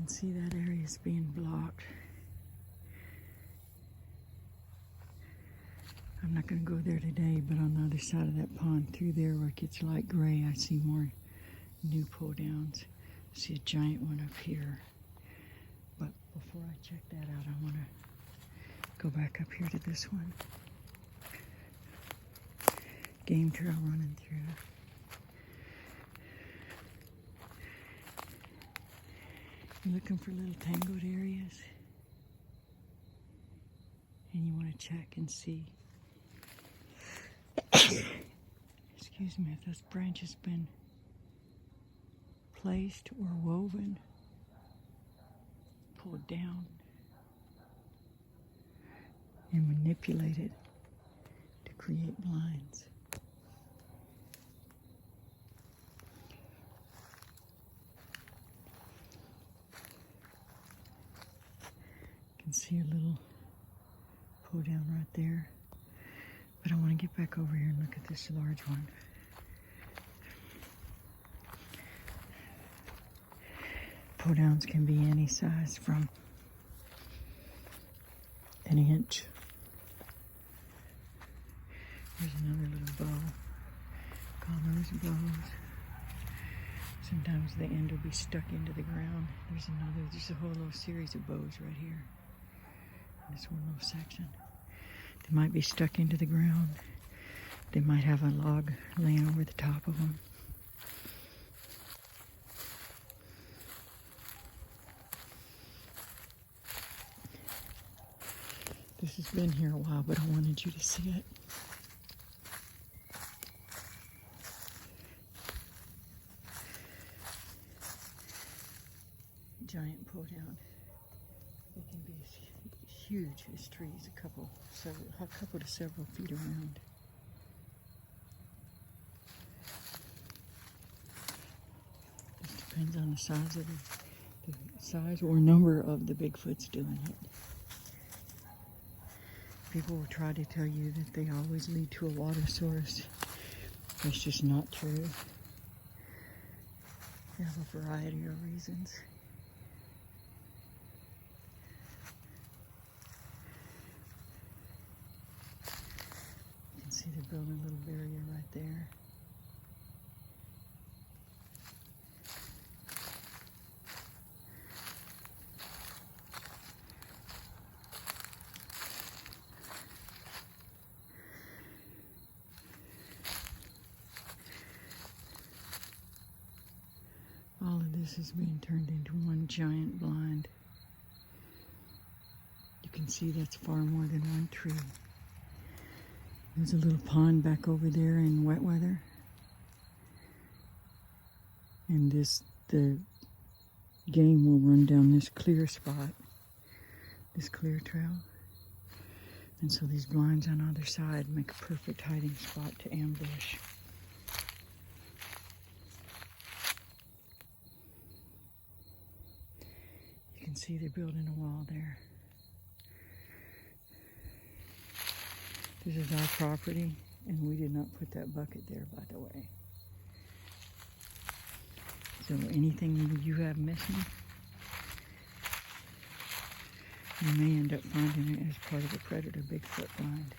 can see that area is being blocked. I'm not going to go there today, but on the other side of that pond, through there where it gets light gray, I see more new pull downs. I see a giant one up here. But before I check that out, I want to go back up here to this one. Game trail running through. You're looking for little tangled areas, and you want to check and see. Excuse me, if those branches been placed or woven, pulled down, and manipulated to create blinds. You can see a little pull down right there. But I want to get back over here and look at this large one. Pull downs can be any size from an inch. There's another little bow. Call those bows. Sometimes the end will be stuck into the ground. There's a whole little series of bows right here. In this one little section. They might be stuck into the ground. They might have a log laying over the top of them. This has been here a while, but I wanted you to see it. Giant pull down. They can be huge as trees, a couple to several feet around. Just depends on the size of the size or number of the Bigfoots doing it. People will try to tell you that they always lead to a water source. That's just not true. They have a variety of reasons. You can see they're building a little barrier right there. All of this is being turned into one giant blind. You can see that's far more than one tree. There's a little pond back over there in wet weather. And the game will run down this clear spot, this clear trail. And so these blinds on either side make a perfect hiding spot to ambush. You can see they're building a wall there. This is our property, and we did not put that bucket there, by the way. So anything you have missing, you may end up finding it as part of a predator Bigfoot blind.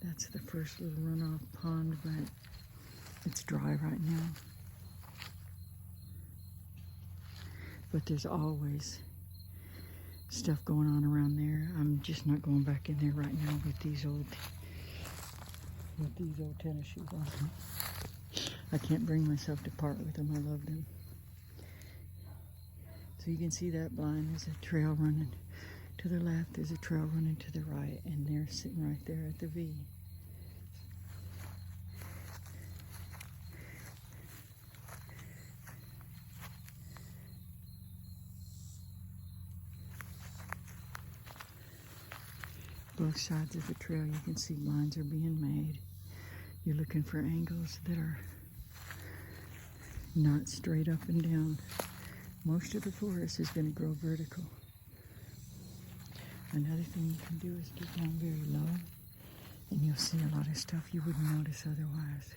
That's the first little runoff pond, but it's dry right now. But there's always stuff going on around there. I'm just not going back in there right now with these old tennis shoes on. I can't bring myself to part with them. I love them. So you can see that blind. There's a trail running to the left. There's a trail running to the right, and they're sitting right there at the V. Both sides of the trail, you can see blinds are being made. You're looking for angles that are not straight up and down, Most of the forest is going to grow vertical. Another thing you can do is get down very low, and you'll see a lot of stuff you wouldn't notice otherwise.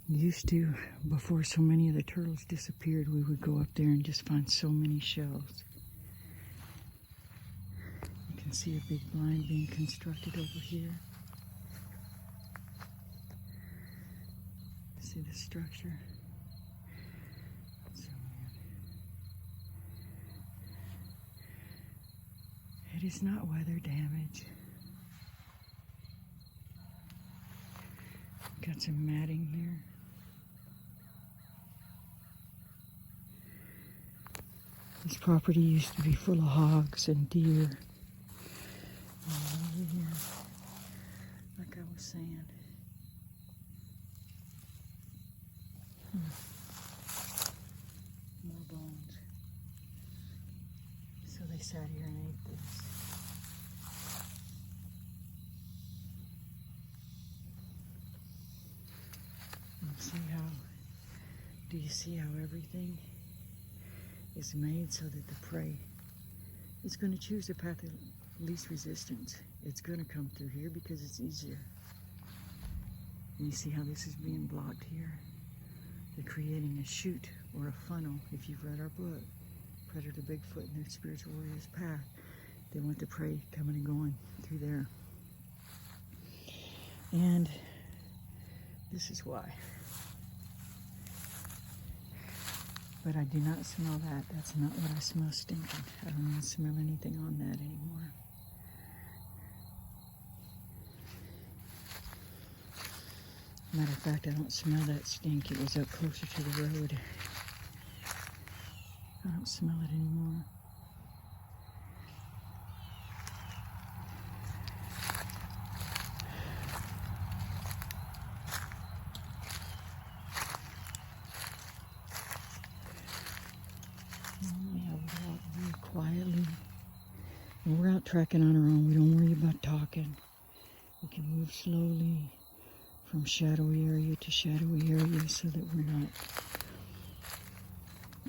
Used to, before so many of the turtles disappeared, we would go up there and just find so many shells. You can see a big blind being constructed over here. See the structure? So it is not weather damage. Got some matting here. This property used to be full of hogs and deer. Over here, like I was saying. More bones. So they sat here and ate this. And see how, do you see how everything is made so that the prey is going to choose the path of least resistance? It's going to come through here because it's easier. And you see how this is being blocked here? They're creating a chute or a funnel. If you've read our book, Predator Bigfoot and their Spiritual Warrior's Path, they want the prey coming and going through there. And this is why. But I do not smell that. That's not what I smell stinking. I don't even smell anything on that anymore. Matter of fact, I don't smell that stink. It was up closer to the road. I don't smell it anymore. I would walk very quietly. When we're out tracking on our own, we don't worry about talking. We can move slowly from shadowy area to shadowy area so that we're not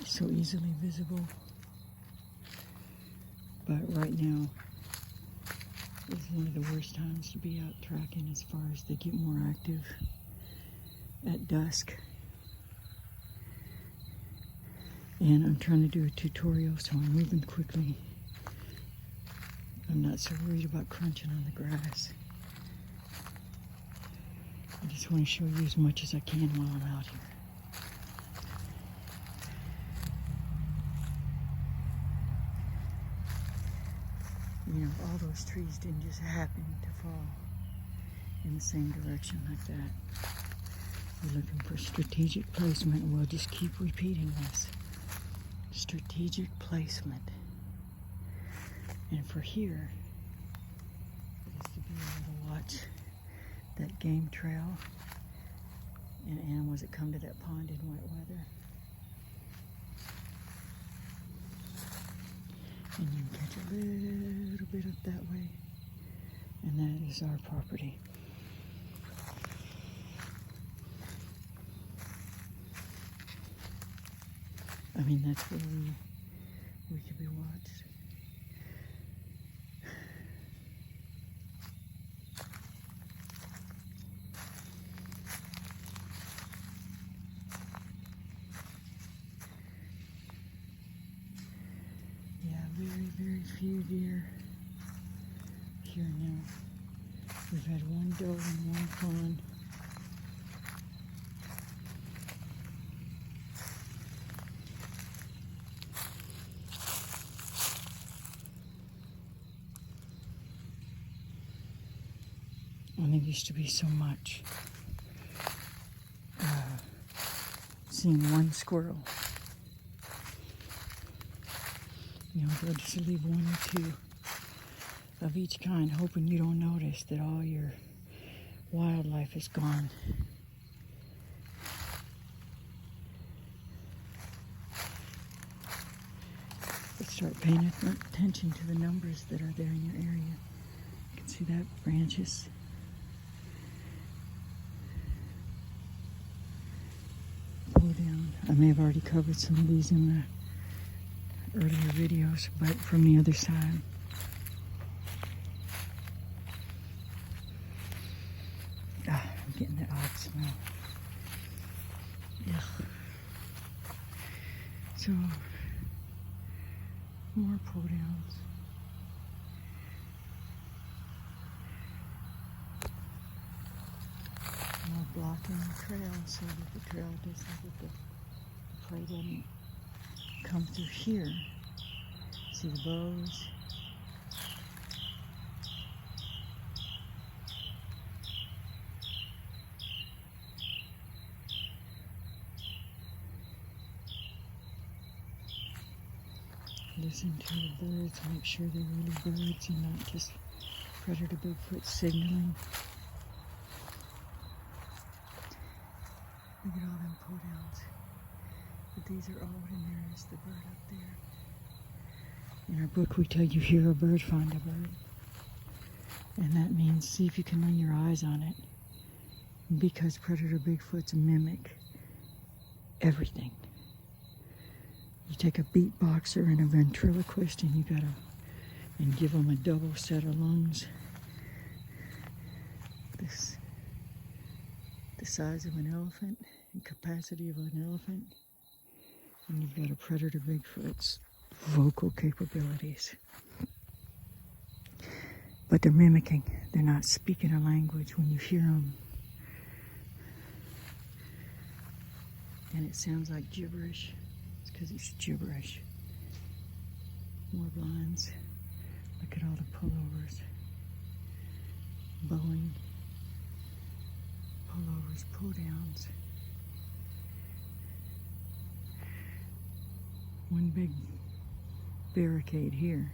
so easily visible. But right now is one of the worst times to be out tracking as far as they get more active at dusk. And I'm trying to do a tutorial, so I'm moving quickly. I'm not so worried about crunching on the grass. I just want to show you as much as I can while I'm out here. You know, all those trees didn't just happen to fall in the same direction like that. We're looking for strategic placement. We'll just keep repeating this. Strategic placement. And for here, is to be able to watch that game trail and animals that come to that pond in wet weather. And you can catch a little bit up that way, and that is our property. I mean, that's where we could be watched. Very few deer here now. We've had one doe and one fawn. And there used to be so much. Seeing one squirrel. You know, they'll just leave one or two of each kind, hoping you don't notice that all your wildlife is gone. But start paying attention to the numbers that are there in your area. You can see that branches. Pull I may have already covered some of these in the earlier videos, but from the other side. I'm getting that odd smell. Ugh. So, more pull downs. More blocking the trail so that the trail doesn't, so that the prey doesn't come through here. See the bows? Listen to the birds, make sure they're really birds and not just predator Bigfoot signaling. Look at all them pull downs. But these are old and there is the bird up there. In our book we tell you hear a bird, find a bird. And that means see if you can lay your eyes on it. Because predator Bigfoots mimic everything. You take a beatboxer and a ventriloquist and and give them a double set of lungs. The size of an elephant and capacity of an elephant. And you've got a predator Bigfoot's vocal capabilities. But they're mimicking. They're not speaking a language when you hear them. And it sounds like gibberish. Because it's gibberish. More blinds. Look at all the pullovers. Bowing. Pullovers, pull downs. One big barricade here.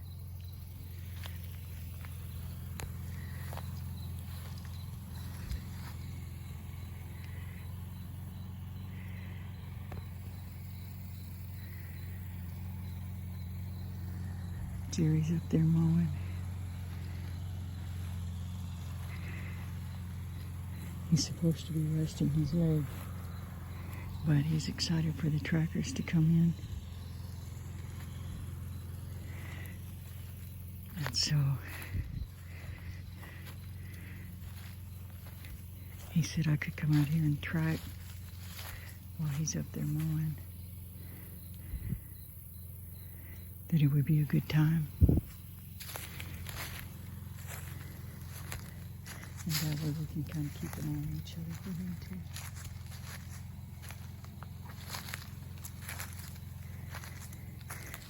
Jerry's up there mowing. He's supposed to be resting his leg, but he's excited for the trackers to come in. And so he said I could come out here and track while he's up there mowing. That it would be a good time. And that way we can kind of keep an eye on each other for him too.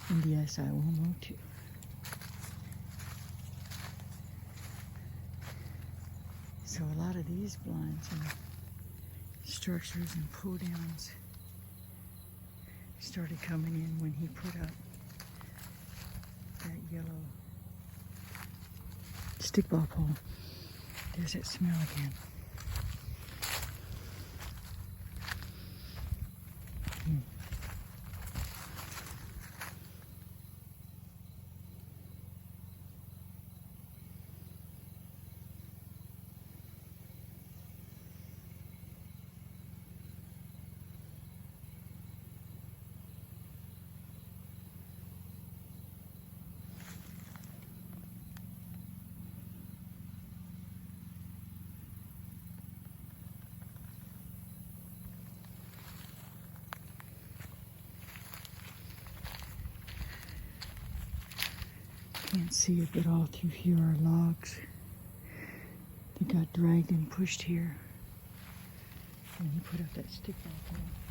And yes, I will mow too. So a lot of these blinds and structures and pull downs started coming in when he put up that yellow stickball pole. There's that smell again. Can't see it, but all through here are logs. They got dragged and pushed here. And he put up that stickball pole.